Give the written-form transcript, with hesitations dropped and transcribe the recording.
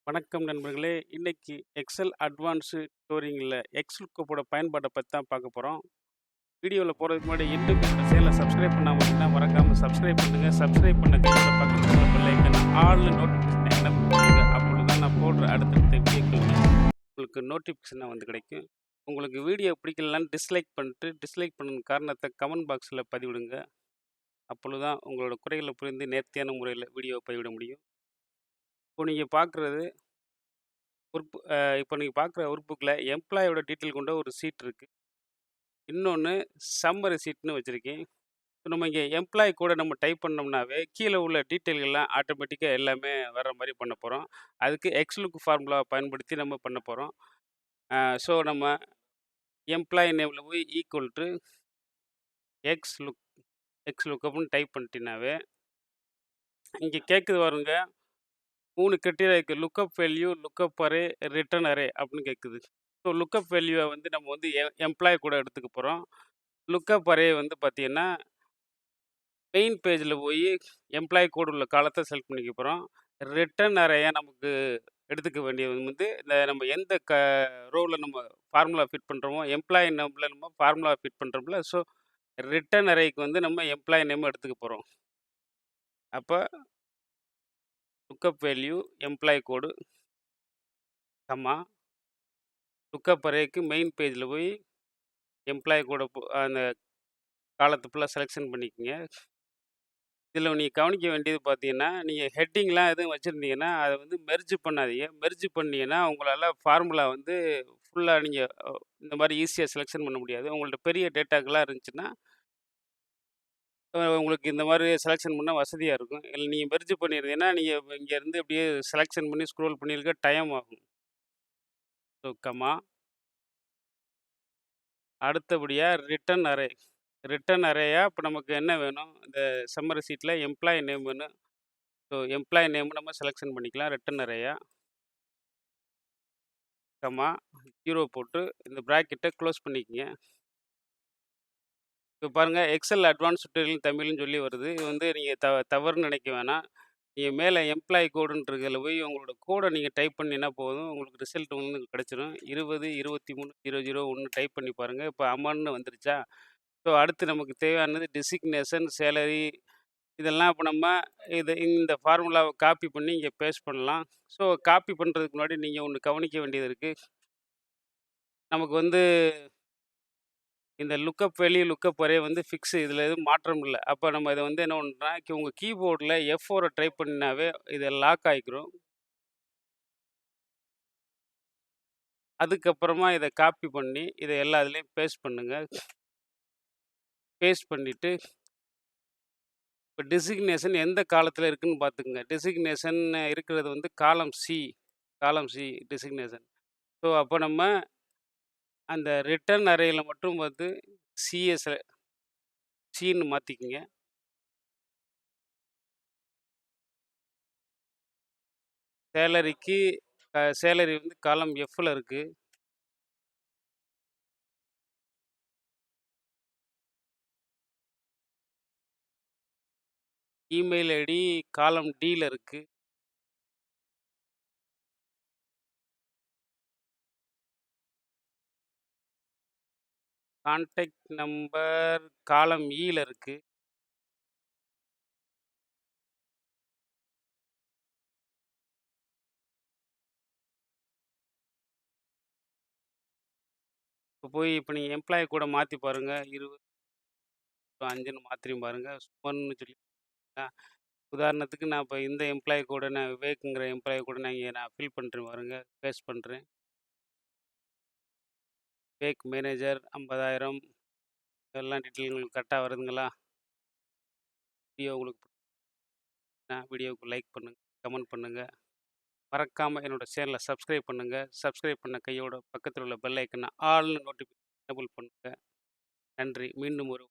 வணக்கம் நண்பர்களே! இன்னைக்கு எக்ஸல் அட்வான்ஸ்டு டூரிங்கில எக்ஸ்லூக்கப்போட பயன்பாட்ட பத்தி தான் பார்க்க போறோம். வீடியோல போறதுக்கு முன்னாடி இன்னும் என்னோட சேனல சப்ஸ்கிரைப் பண்ணாம இருந்தீங்கன்னா, மறக்காம சப்ஸ்கிரைப் பண்ணுங்க. சப்ஸ்கிரைப் பண்ண கையோட பக்கத்துல உள்ள பெல் ஐகான ஆல்னு நோட்டிஃபிகேஷன எனபிள் பண்ணுங்க. அப்பொழுது தான் நான் போடுற அடுத்தடுத்த வீடியோக்கள் உங்களுக்கு நோட்டிஃபிகேஷனா வந்து கிடைக்கும். உங்களுக்கு வீடியோ பிடிக்கலனாலும் டிஸ்லைக் பண்ணிட்டு, டிஸ்லைக் பண்ண காரணத்த கமெண்ட் பாக்ஸ்ல பதிவிடுங்க. அப்பொழுது தான் உங்களோட குறைகள புரிந்து நேர்த்தியான முறையில வீடியோவ பதிவிட முடியும். இப்போ நீங்க பார்க்குறது இப்போ நீங்க பார்க்குற ஒர்க் புக்ல எம்ப்ளாயியோட டீட்டெயில் கொண்ட ஒரு ஷீட் இருக்கு. இன்னொன்னு சம்மரி ஷீட்ன்னு வச்சிருக்கேன். இப்ப நம்ம இங்க எம்ப்ளாயி கூட நம்ம டைப் பண்ணோம்னாவே, கீழ உள்ள டீட்டெயில்கள்லாம் ஆட்டோமேட்டிக்கா எல்லாமே வர்ற மாரி பண்ண போறோம். அதுக்கு எக்ஸ்லூக் ஃபார்முலாவ பயன்படுத்தி நம்ம பண்ண போறோம். ஸோ நம்ம எம்ப்ளாயி நேம்ல போய் ஈக்குவல் டூ எக்ஸ்லூக் எக்ஸ்லூக்கப்ன்னு டைப் பண்ணிட்டீங்கனாவே, இங்க கேட்குது பாருங்க 3 கிரைட்டீரியா இருக்கு. Lookup value, lookup array, return array அப்படின்னு கேட்குது. ஸோ லுக்கப் வேல்யூவ வந்து நம்ம வந்து எம்ப்ளாயி கூட எடுத்துக்க போறோம். லுக்கப் அரே வந்து பார்த்தீங்கன்னா, மெயின் பேஜ்ல போயி எம்ப்ளாயி கோட் உள்ள காலத்த செலக்ட் பண்ணிக்க போறோம். ரிட்டர்ன் அரேயா நமக்கு எடுத்துக்க வேண்டியது வந்து, இந்த நம்ம எந்த ரோல நம்ம ஃபார்முலா ஃபிட் பண்றோமோ, எம்ப்ளாயி நேம்ல நம்ம ஃபார்முலா ஃபிட் பண்றோம்ல, ஸோ ரிட்டர்ன் அரேக்கு வந்து நம்ம எம்ப்ளாயி நேம் எடுத்துக்க போறோம். அப்ப லுக்கப் வேல்யூ, எம்ப்ளாயி கோடு, கமா லுக்கப் அரேக்கு மெயின் பேஜ்ல போய் எம்ப்ளாயி கோட அந்த காலத்த ஃபுல்லா செலக்ஷன் பண்ணிக்கங்க. இதில நீங்க கவனிக்க வேண்டியது பார்த்தீங்கன்னா, நீங்க ஹெட்டிங்லாம் எதுவும் வச்சிருந்தீங்கன்னா, அத வந்து மெர்ஜ் பண்ணாதீங்க. மெர்ஜ் பண்ணீங்கன்னா, உங்களால ஃபார்முலா வந்து ஃபுல்லா நீங்க இந்த மாரி ஈஸியா செலக்ஷன் பண்ண முடியாது. உங்கள்ட்ட பெரிய டேட்டாக்கள்லாம் இருந்துச்சுன்னா, உங்களுக்கு இந்த மாரி செலக்ஷன் பண்ண வசதியா இருக்கும். இல்ல நீங்க மெர்ஜ் பண்ணியிருந்தீங்கன்னா, நீங்க இங்கேருந்து அப்படியே செலக்ஷன் பண்ணி ஸ்க்ரோல் பண்ணியிருக்க டைம் ஆகும். ஸோ, கமா அடுத்தபடியா ரிட்டர்ன் அரே. ரிட்டர்ன் அரேயா இப்ப நமக்கு என்ன வேணும்? இந்த சம்மரி ஷீட்ல எம்ப்ளாயி நேம் வேணும். ஸோ, எம்ப்ளாயி நேம் நம்ம செலக்ஷன் பண்ணிக்கலாம். ரிட்டர்ன் அரேயா, கமா 0 போட்டு இந்த பிராக்கெட்ட க்ளோஸ் பண்ணிக்கங்க. இப்ப பாருங்க எக்ஸல் அட்வான்ஸ்ட் டியூட்டோரியல் தமிழ்னு சொல்லி வருது. இது வந்து நீங்க தவறுன்னு நினைக்க வேணாம். நீங்க மேல எம்ப்ளாயி கோடுன்னு இருக்குதுல போய் உங்களோட கோட நீங்க டைப் பண்ணீங்கன்னா போதும். உங்களுக்கு ரிசல்ட் வந்து கிடைச்சிரும். 20, 23, 001 டைப் பண்ணி பாருங்க. இப்ப அமௌண்ட்ன்னு வந்துருச்சா? ஸோ அடுத்து நமக்கு தேவையானது டெசிக்னேஷன், சேலரி இதெல்லாம் இப்ப நம்ம இந்த ஃபார்முலாவ காப்பி பண்ணி இங்க பேஸ்ட் பண்ணலாம். ஸோ காப்பி பண்றதுக்கு முன்னாடி நீங்க ஒண்ணு கவனிக்க வேண்டியது இருக்கு. நமக்கு வந்து இந்த லுக்கப் வேல்யூ, லுக்கப் அரே வந்து ஃபிக்ஸ். இதில எதுவும் மாற்றம் இல்ல. அப்ப நம்ம இத வந்து என்ன பண்றோம்னா, உங்க கீபோர்ட்ல F4 டைப் பண்ணினாவே இது லாக் ஆயிக்கும். அதுக்கப்புறமா இத காப்பி பண்ணி, இத எல்லா இதுலயும் பேஸ்ட் பண்ணுங்க. பேஸ்ட் பண்ணிட்டு, இப்ப டெசிக்னேஷன் எந்த காலத்துல இருக்குன்னு பார்த்துக்கங்க. டெசிக்னேஷன் இருக்கிறது வந்து காலம் சி டெசிக்னேஷன். ஸோ அப்ப நம்ம அந்த ரிட்டர்ன் அரேல மட்டும் வந்து சிஎஸ் சின்னு மாத்திக்கங்க. சேலரிக்கு சேலரி வந்து காலம் எஃப்ல இருக்கு. இமெயில் ஐடி காலம் டில இருக்கு. கான்டாக்ட் நம்பர் காலம் ஈல இருக்கு. இப்ப நீங்க எம்ப்ளாயி கூட மாத்தி பாருங்க. 20 5ன்னு மாத்திரையும் பாருங்க. சுமன்னு சொல்லி உதாரணத்துக்கு நான் இப்ப இந்த எம்ப்ளாயி கூட நான் விவேக்ங்கிற எம்ப்ளாயி கூட நான் ஃபில் பண்றேன் பாருங்க. பேஸ்ட் பண்றேன். விவேக் மேனேஜர் 50,000 எல்லாம் டீட்டெயில் உங்களுக்கு கரெக்ட்டா வருதுங்களா? வீடியோ உங்களுக்கு வீடியோவுக்கு லைக் பண்ணுங்க, கமெண்ட் பண்ணுங்க. மறக்காம என்னோட சேனல சப்ஸ்கிரைப் பண்ணுங்க. சப்ஸ்கிரைப் பண்ண கையோட பக்கத்துல உள்ள பெல் ஐக்கன ஆல்னு நோட்டிஃபிகேஷன் எனேபிள் பண்ணுங்க. நன்றி. மீண்டும் ஒரு